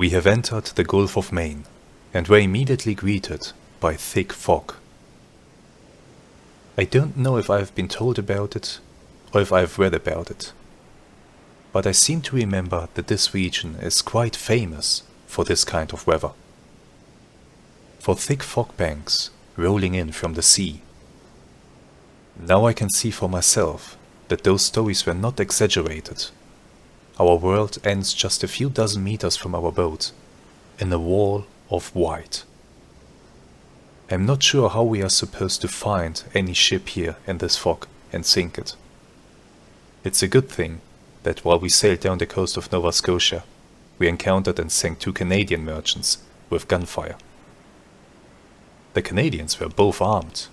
We have entered the Gulf of Maine, and were immediately greeted by thick fog. I don't know if I have been told about it, or if I have read about it, but I seem to remember that this region is quite famous for this kind of weather. For thick fog banks rolling in from the sea. Now I can see for myself that those stories were not exaggerated. Our world ends just a few dozen meters from our boat, in a wall of white. I'm not sure how we are supposed to find any ship here in this fog and sink it. It's a good thing that while we sailed down the coast of Nova Scotia, we encountered and sank 2 Canadian merchants with gunfire. The Canadians were both armed.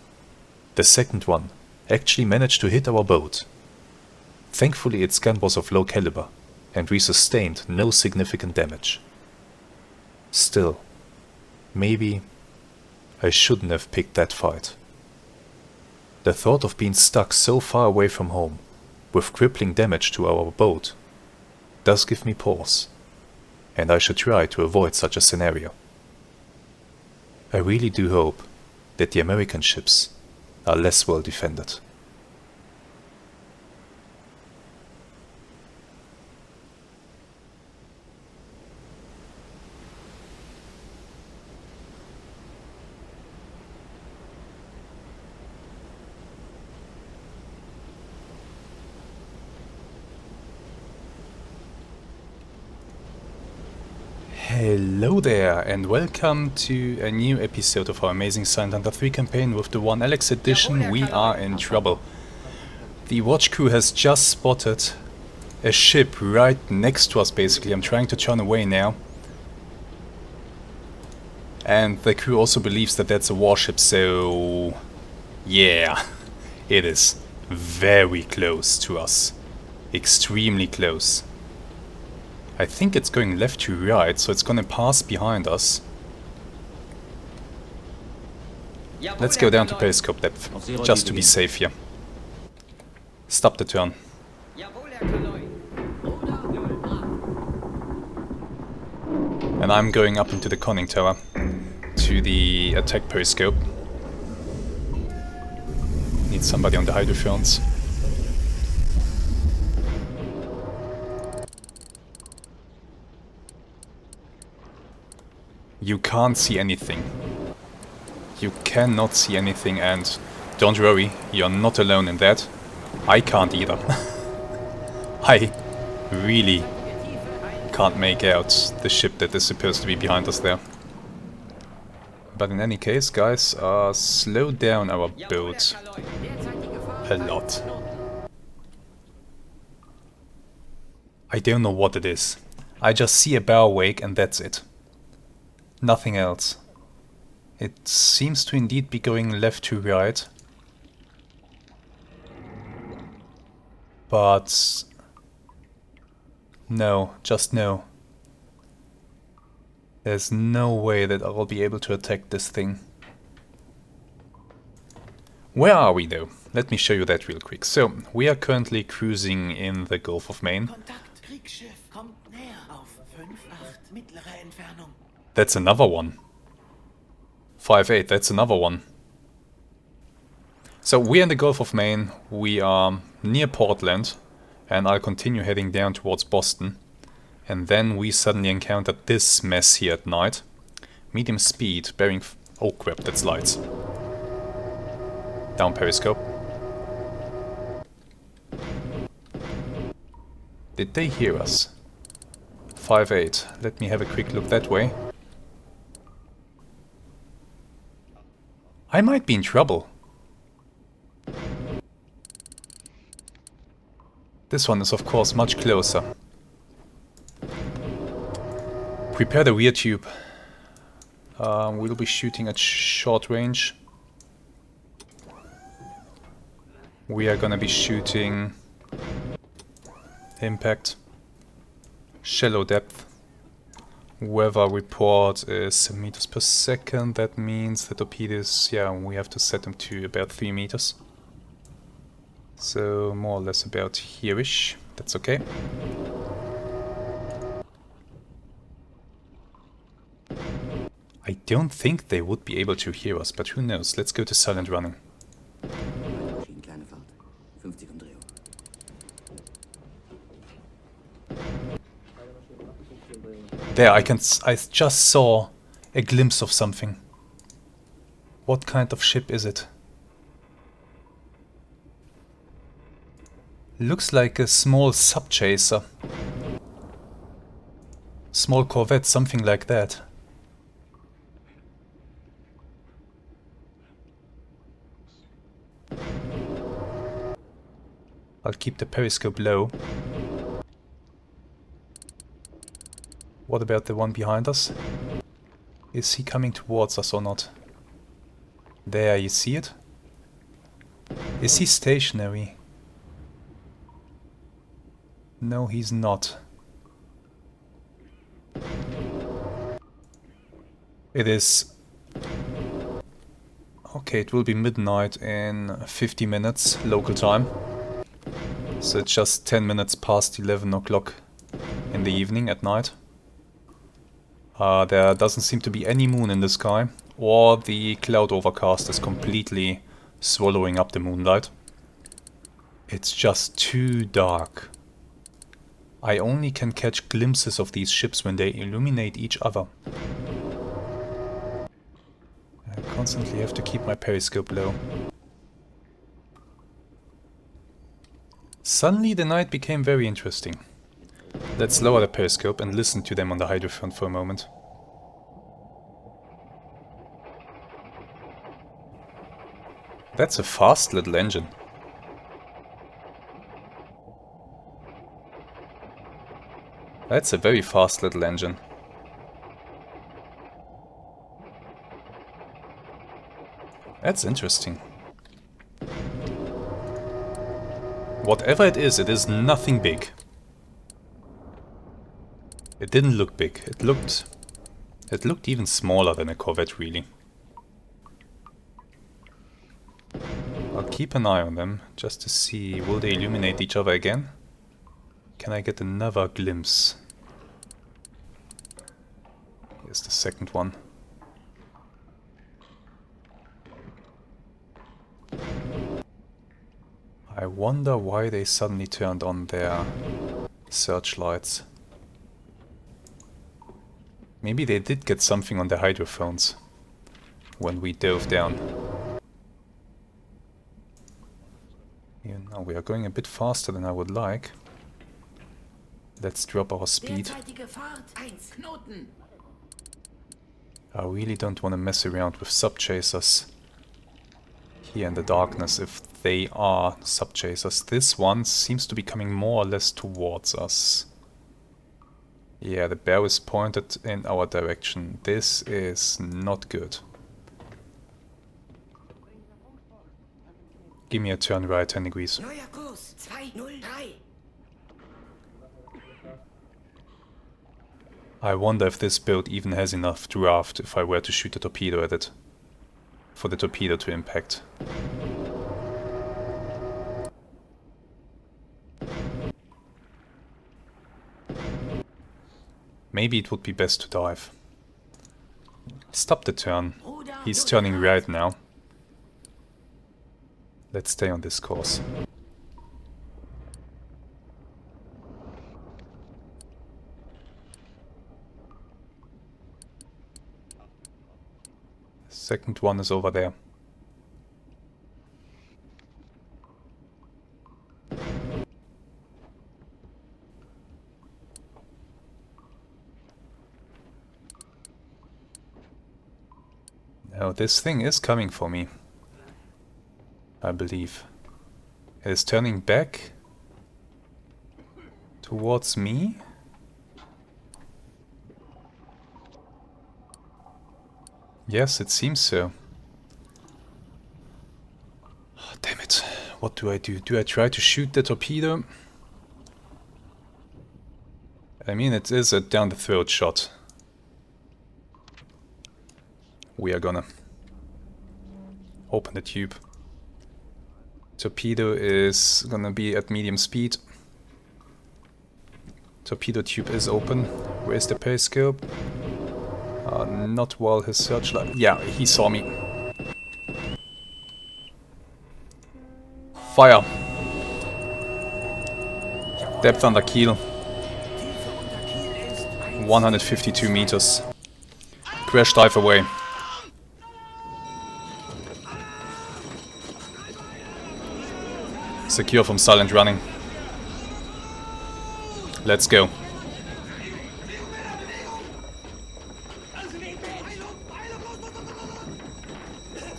The second one actually managed to hit our boat. Thankfully its gun was of low caliber, and we sustained no significant damage. Still, maybe I shouldn't have picked that fight. The thought of being stuck so far away from home, with crippling damage to our boat, does give me pause, and I should try to avoid such a scenario. I really do hope that the American ships are less well defended. Hello there, and welcome to a new episode of our amazing Silent Hunter 3 campaign with the OneAlex Edition. We are in trouble. The watch crew has just spotted a ship right next to us, basically. I'm trying to turn away now. And the crew also believes that that's a warship, so... yeah, it is very close to us. Extremely close. I think it's going left to right, so it's gonna pass behind us. Let's go down to periscope depth, just to be safe here. Stop the turn. And I'm going up into the conning tower, to the attack periscope. Need somebody on the hydrophones. You can't see anything. You cannot see anything, and don't worry, you're not alone in that. I can't either. I really can't make out the ship that is supposed to be behind us there. But in any case, guys, slow down our boat a lot. I don't know what it is. I just see a bow wake and that's it. Nothing else. It seems to indeed be going left to right. But... no, just no. There's no way that I will be able to attack this thing. Where are we though? Let me show you that real quick. So, we are currently cruising in the Gulf of Maine. That's another one. 5-8, that's another one. So we're in the Gulf of Maine, we are near Portland, and I'll continue heading down towards Boston. And then we suddenly encountered this mess here at night. Medium speed, bearing... oh crap, that's lights. Down periscope. Did they hear us? 5-8, let me have a quick look that way. I might be in trouble. This one is of course much closer. Prepare the rear tube. We'll be shooting at short range. We are gonna be shooting impact, shallow depth. Weather report is 7 meters per second. That means the torpedoes, yeah, we have to set them to about 3 meters. So more or less about here-ish. That's okay. I don't think they would be able to hear us, but who knows. Let's go to silent running. There, I just saw a glimpse of something. What kind of ship is it? Looks like a small sub-chaser. Small corvette, something like that. I'll keep the periscope low. What about the one behind us? Is he coming towards us or not? There, you see it? Is he stationary? No, he's not. It is... Okay, it will be midnight in 50 minutes, local time. So it's just 10 minutes past 11 o'clock in the evening at night. There doesn't seem to be any moon in the sky, or the cloud overcast is completely swallowing up the moonlight. It's just too dark. I only can catch glimpses of these ships when they illuminate each other. I constantly have to keep my periscope low. Suddenly the night became very interesting. Let's lower the periscope and listen to them on the hydrophone for a moment. That's a fast little engine. That's a very fast little engine. That's interesting. Whatever it is nothing big. It didn't look big. It looked even smaller than a corvette, really. I'll keep an eye on them, just to see, will they illuminate each other again? Can I get another glimpse? Here's the second one. I wonder why they suddenly turned on their searchlights. Maybe they did get something on their hydrophones when we dove down. Yeah, now we are going a bit faster than I would like. Let's drop our speed. I really don't want to mess around with sub-chasers here in the darkness, if they are sub-chasers. This one seems to be coming more or less towards us. Yeah, the bow is pointed in our direction. This is not good. Give me a turn right 10 degrees. I wonder if this boat even has enough draft if I were to shoot a torpedo at it. For the torpedo to impact. Maybe it would be best to dive. Stop the turn. He's turning right now. Let's stay on this course. Second one is over there. Now this thing is coming for me, I believe. It is turning back towards me. Yes, it seems so. Oh, damn it. What do I do? Do I try to shoot the torpedo? I mean, it is a down-the-throat shot. We are gonna open the tube. Torpedo is gonna be at medium speed. Torpedo tube is open. Where's the periscope? Not while his searchlight... Yeah, he saw me. Fire! Depth under keel. 152 meters. Crash dive away. Secure from silent running. Let's go.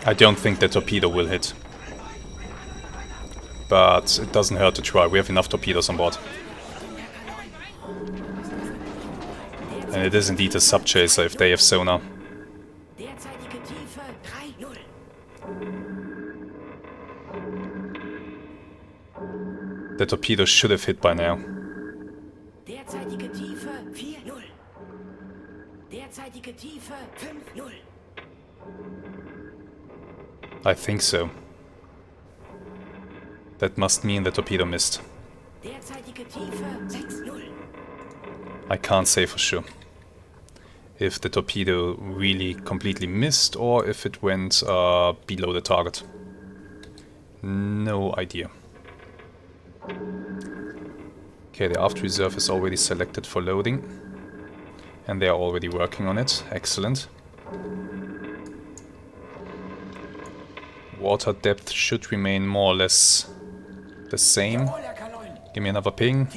I don't think the torpedo will hit. But it doesn't hurt to try. We have enough torpedoes on board. And it is indeed a sub-chaser if they have sonar. The torpedo should have hit by now. I think so. That must mean the torpedo missed. I can't say for sure if the torpedo really completely missed or if it went below the target. No idea. Okay, the aft reserve is already selected for loading. And they are already working on it. Excellent. Water depth should remain more or less the same. Give me another ping.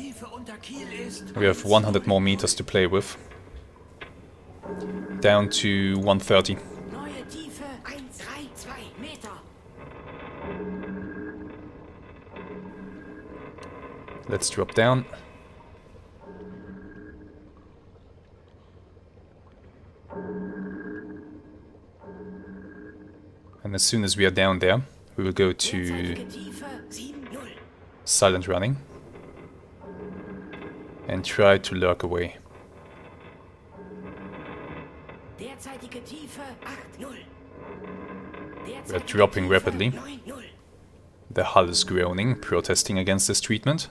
We have 100 more meters to play with. Down to 130. Let's drop down. And as soon as we are down there, we will go to silent running and try to lurk away. We are dropping rapidly. The hull is groaning, protesting against this treatment.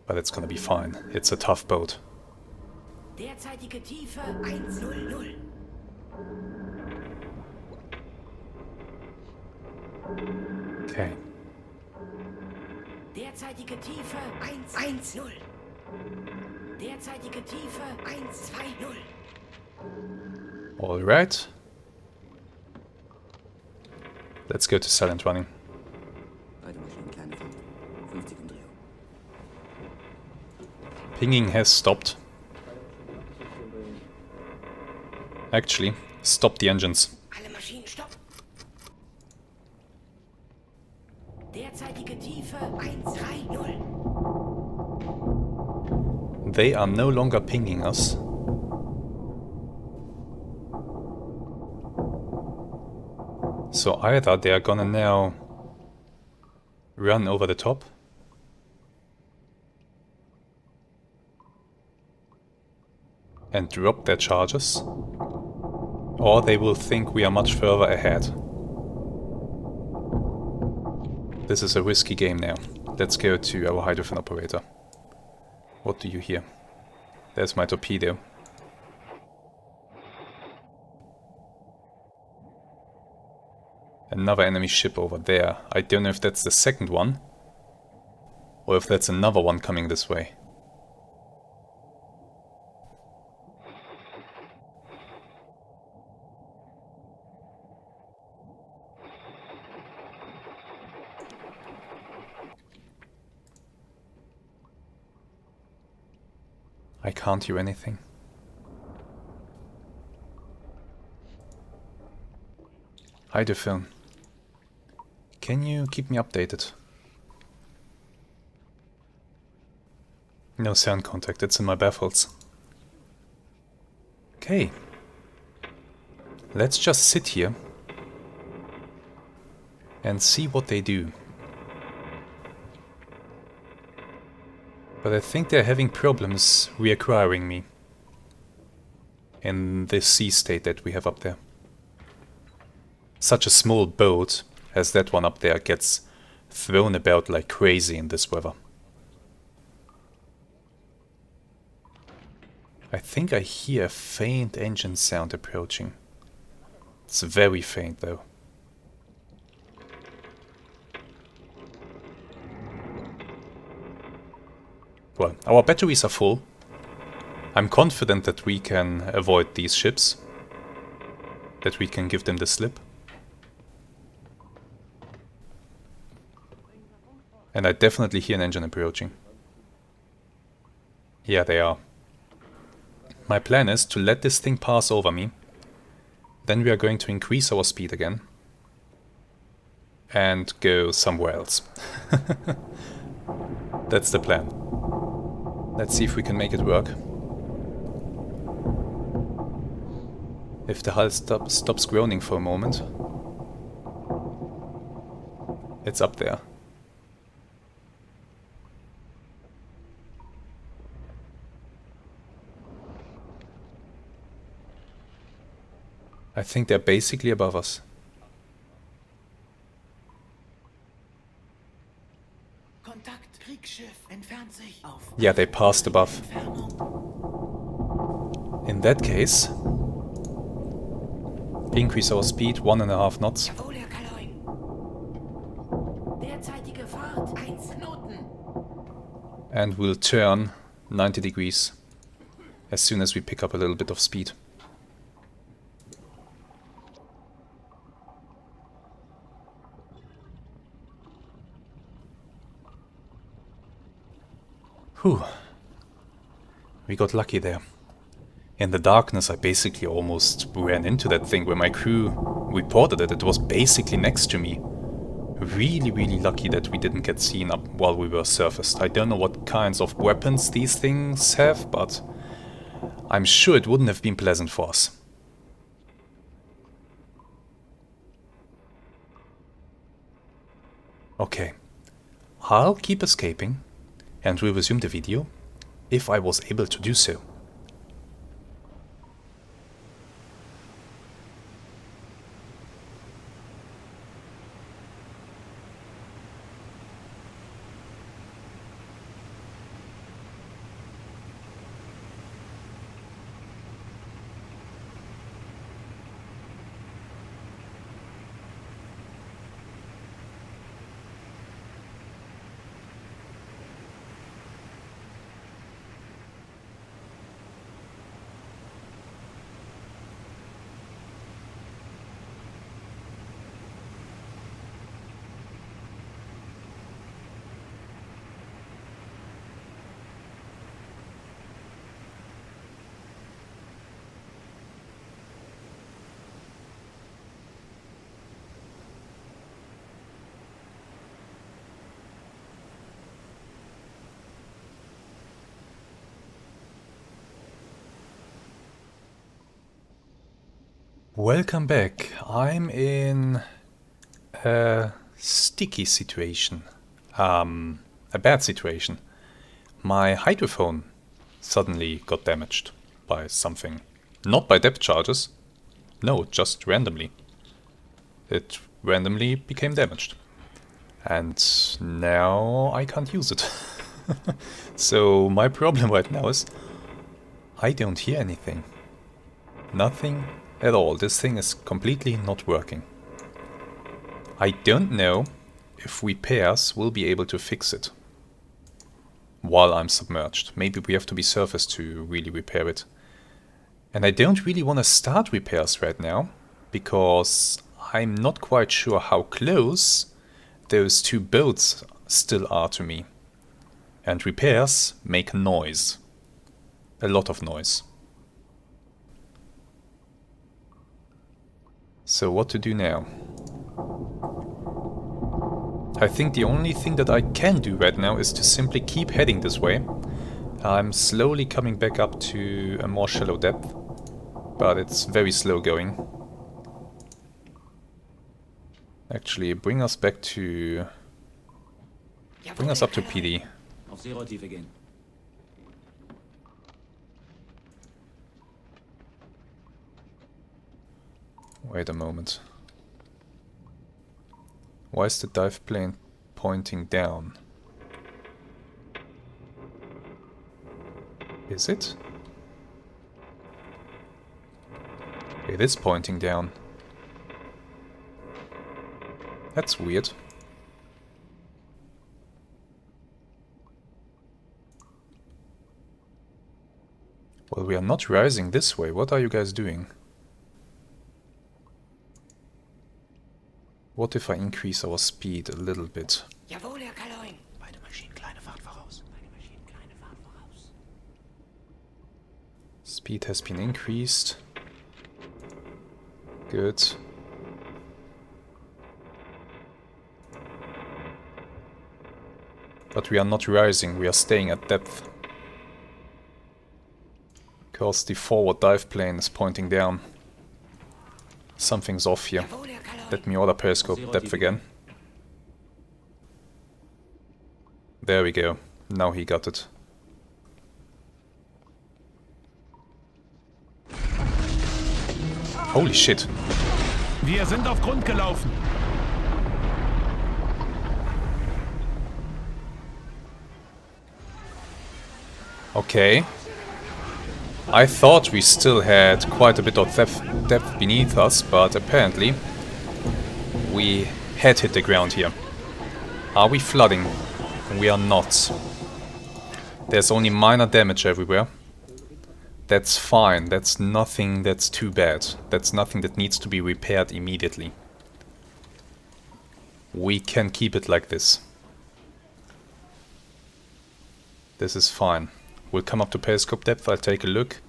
But it's gonna be fine. It's a tough boat. Okay. Derzeitige Tiefe 110. Derzeitige Tiefe 120. All right. Let's go to silent running. Pinging has stopped. Actually, stop the engines. Alle Maschinen stopp. Derzeitige Tiefe 130. They are no longer pinging us. So either they are gonna now run over the top, and drop their charges, or they will think we are much further ahead. This is a risky game now. Let's go to our hydrophone operator. What do you hear? There's my torpedo. Another enemy ship over there. I don't know if that's the second one, or if that's another one coming this way. I can't hear anything. Hydrophone. Can you keep me updated? No sound contact, it's in my baffles. Okay. Let's just sit here and see what they do. But I think they're having problems reacquiring me in this sea state that we have up there. Such a small boat as that one up there gets thrown about like crazy in this weather. I think I hear a faint engine sound approaching. It's very faint though. Well, our batteries are full. I'm confident that we can avoid these ships. That we can give them the slip. And I definitely hear an engine approaching. Yeah, they are. My plan is to let this thing pass over me. Then we are going to increase our speed again. And go somewhere else. That's the plan. Let's see if we can make it work. If the hull stops groaning for a moment. It's up there. I think they're basically above us. Kontakt, Kriegsschiff entfernt sich auf. Yeah, they passed above. In that case, increase our speed 1.5 knots. Jawohl, Herr Kaloin. Derzeitige Fahrt 1 Knoten. And we'll turn 90 degrees as soon as we pick up a little bit of speed. Whew. We got lucky there. In the darkness I basically almost ran into that thing where my crew reported it. It was basically next to me. Really lucky that we didn't get seen up while we were surfaced. I don't know what kinds of weapons these things have, but I'm sure it wouldn't have been pleasant for us. Okay, I'll keep escaping and we'll resume the video if I was able to do so. Welcome back. I'm in a sticky situation. A bad situation. My hydrophone suddenly got damaged by something. Not by depth charges. No, just randomly. It randomly became damaged. And now I can't use it. So my problem right now is I don't hear anything. Nothing at all. This thing is completely not working. I don't know if repairs will be able to fix it while I'm submerged. Maybe we have to be surfaced to really repair it. And I don't really want to start repairs right now because I'm not quite sure how close those two boats still are to me. And repairs make noise. A lot of noise. So what to do now? I think the only thing that I can do right now is to simply keep heading this way. I'm slowly coming back up to a more shallow depth, but it's very slow going. Actually, bring us back to... bring us up to PD. Auf Seerotiefe gehen. Wait a moment. Why is the dive plane pointing down? Is it? It is pointing down. That's weird. Well, we are not rising this way. What are you guys doing? What if I increase our speed a little bit? Jawohl, Herr Kaloin. Beide Maschinen, kleine Fahrt voraus. Beide Maschinen, kleine Fahrt voraus. Speed has been increased. Good. But we are not rising, we are staying at depth. Because the forward dive plane is pointing down. Something's off here. Let me order periscope depth again. There we go. Now he got it. Holy shit. Wir sind auf Grund gelaufen. Okay. I thought we still had quite a bit of depth beneath us, but apparently we had hit the ground here. Are we flooding? We are not. There's only minor damage everywhere. That's fine. That's nothing that's too bad. That's nothing that needs to be repaired immediately. We can keep it like this. This is fine. We'll come up to periscope depth, I'll take a look.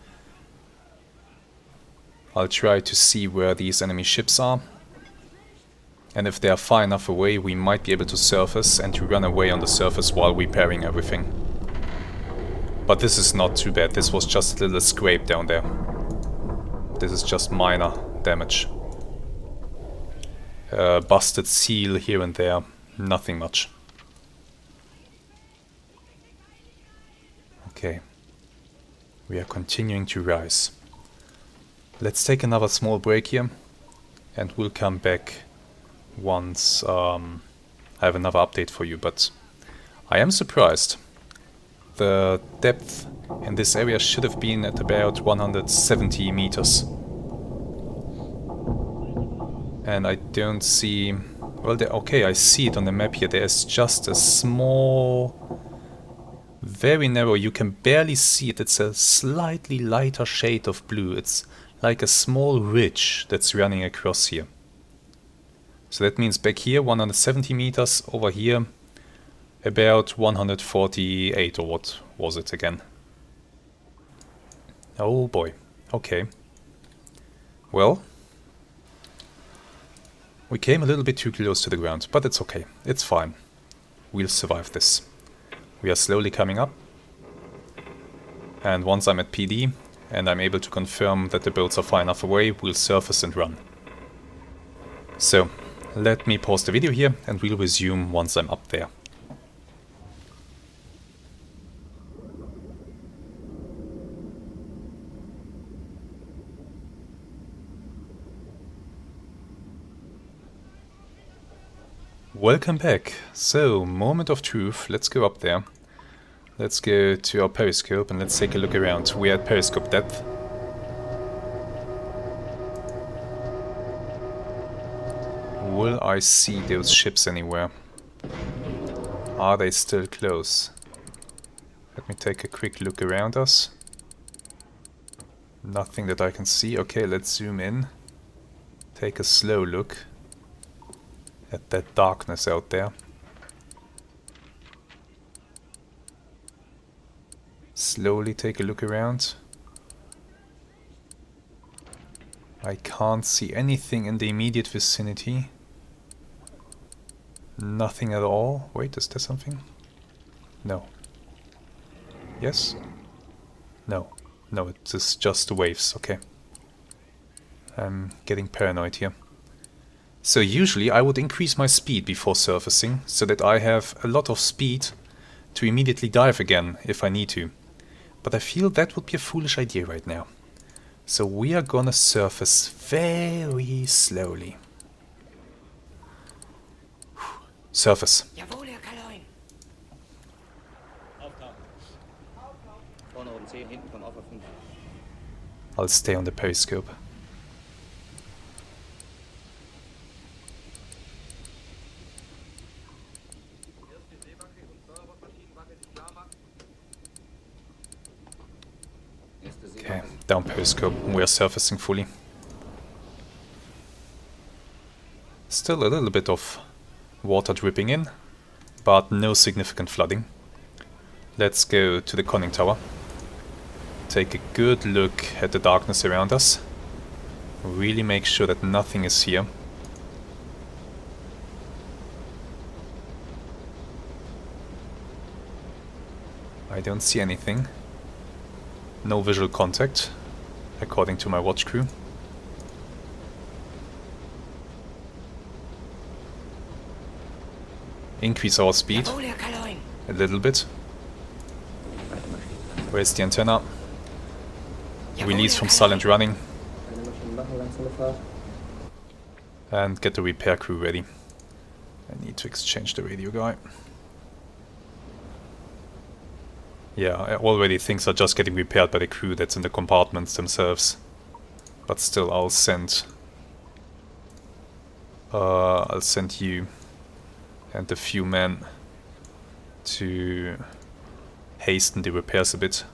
I'll try to see where these enemy ships are. And if they are far enough away, we might be able to surface and to run away on the surface while repairing everything. But this is not too bad, this was just a little scrape down there. This is just minor damage. Busted seal here and there, nothing much. Okay, we are continuing to rise. Let's take another small break here and we'll come back once I have another update for you, but I am surprised. The depth in this area should have been at about 170 meters. And I don't see... well, okay, I see it on the map here. There's just a small... very narrow, you can barely see it. It's a slightly lighter shade of blue. It's like a small ridge that's running across here. So that means back here 170 meters, over here about 148, or what was it again? Oh boy, okay. Well, we came a little bit too close to the ground, but it's okay, it's fine. We'll survive this. We are slowly coming up. And once I'm at PD and I'm able to confirm that the boats are far enough away, we'll surface and run. So, let me pause the video here and we'll resume once I'm up there. Welcome back. So, moment of truth. Let's go up there. Let's go to our periscope and let's take a look around. We're at periscope depth. Will I see those ships anywhere? Are they still close? Let me take a quick look around us. Nothing that I can see. Okay, let's zoom in. Take a slow look at that darkness out there. Slowly take a look around. I can't see anything in the immediate vicinity. Nothing at all. Wait, is there something? No. Yes? No. No, it's just the waves. Okay. I'm getting paranoid here. So usually I would increase my speed before surfacing, so that I have a lot of speed to immediately dive again if I need to. But I feel that would be a foolish idea right now. So we are gonna surface very slowly. Surface. Jawohl, Herr Kaloin. I'll stay on the periscope. Okay, down periscope, we are surfacing fully. Still a little bit of water dripping in, but no significant flooding. Let's go to the conning tower. Take a good look at the darkness around us. Really make sure that nothing is here. I don't see anything. No visual contact, according to my watch crew. Increase our speed a little bit. Where's the antenna? Release from silent running. And get the repair crew ready. I need to exchange the radio guy. Yeah, already things are just getting repaired by the crew that's in the compartments themselves. But still, I'll send you and a few men to hasten the repairs a bit.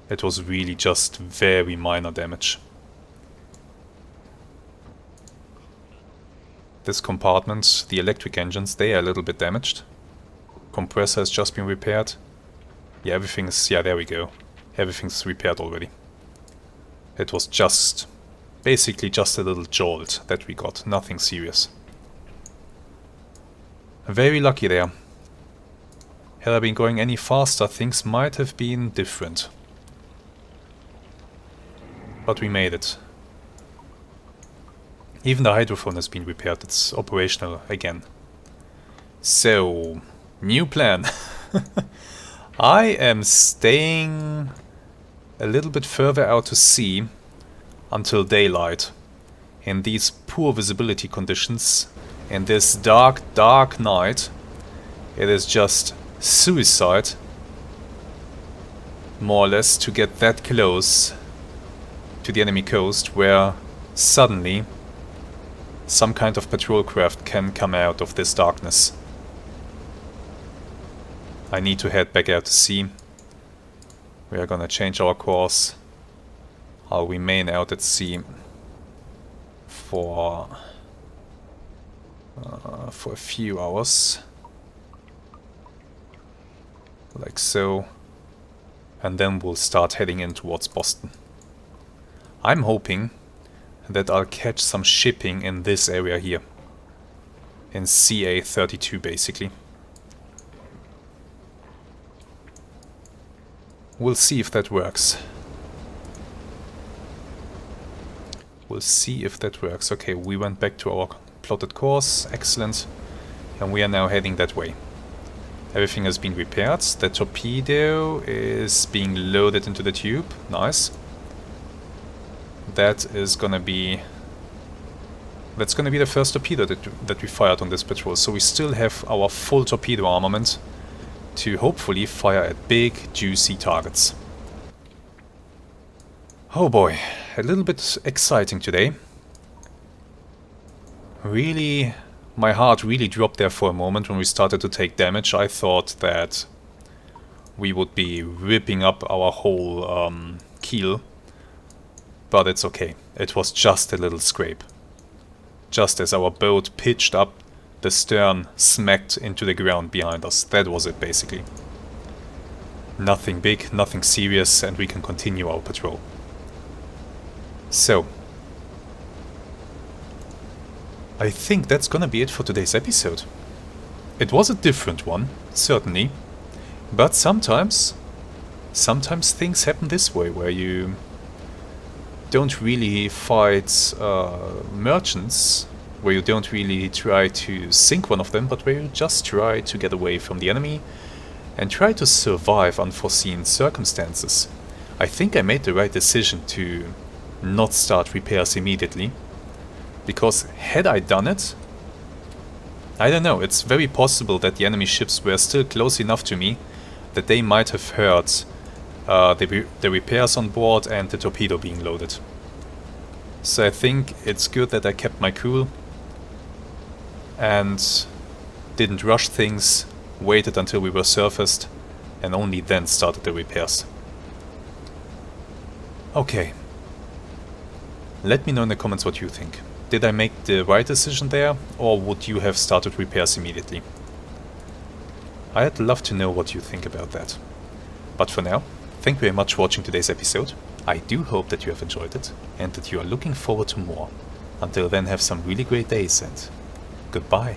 It was really just very minor damage. This compartment, the electric engines, they are a little bit damaged. Compressor has just been repaired. Yeah, everything's... yeah, there we go. Everything's repaired already. It was just... basically just a little jolt that we got. Nothing serious. Very lucky there. Had I been going any faster, things might have been different. But we made it. Even the hydrophone has been repaired. It's operational again. So, new plan. I am staying a little bit further out to sea until daylight. In these poor visibility conditions, in this dark, dark night, it is just suicide, more or less, to get that close to the enemy coast where suddenly some kind of patrol craft can come out of this darkness. I need to head back out to sea. We are gonna change our course. I'll remain out at sea for a few hours, like so, and then we'll start heading in towards Boston. I'm hoping that I'll catch some shipping in this area here, in CA32 basically. We'll see if that works. We'll see if that works. Okay, we went back to our plotted course. Excellent. And we are now heading that way. Everything has been repaired. The torpedo is being loaded into the tube. Nice. That is gonna be... that's gonna be the first torpedo that we fired on this patrol. So we still have our full torpedo armament to hopefully fire at big, juicy targets. Oh boy, a little bit exciting today. Really, my heart really dropped there for a moment when we started to take damage. I thought that we would be ripping up our whole keel. But it's okay. It was just a little scrape. Just as our boat pitched up, the stern smacked into the ground behind us. That was it, basically. Nothing big, nothing serious, and we can continue our patrol. So, I think that's gonna be it for today's episode. It was a different one, certainly, but sometimes things happen this way, where you don't really fight merchants, where you don't really try to sink one of them, but where you just try to get away from the enemy and try to survive unforeseen circumstances. I think I made the right decision to not start repairs immediately, because had I done it, I don't know, it's very possible that the enemy ships were still close enough to me that they might have heard the repairs on board and the torpedo being loaded. So I think it's good that I kept my cool and didn't rush things, waited until we were surfaced, and only then started the repairs. Okay. Let me know in the comments what you think. Did I make the right decision there, or would you have started repairs immediately? I'd love to know what you think about that. But for now, thank you very much for watching today's episode. I do hope that you have enjoyed it, and that you are looking forward to more. Until then, have some really great days, and goodbye.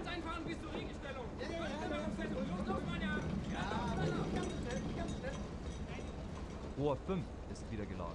Einfahren bis zur Regelstellung. Rohr 5 ist wieder geladen.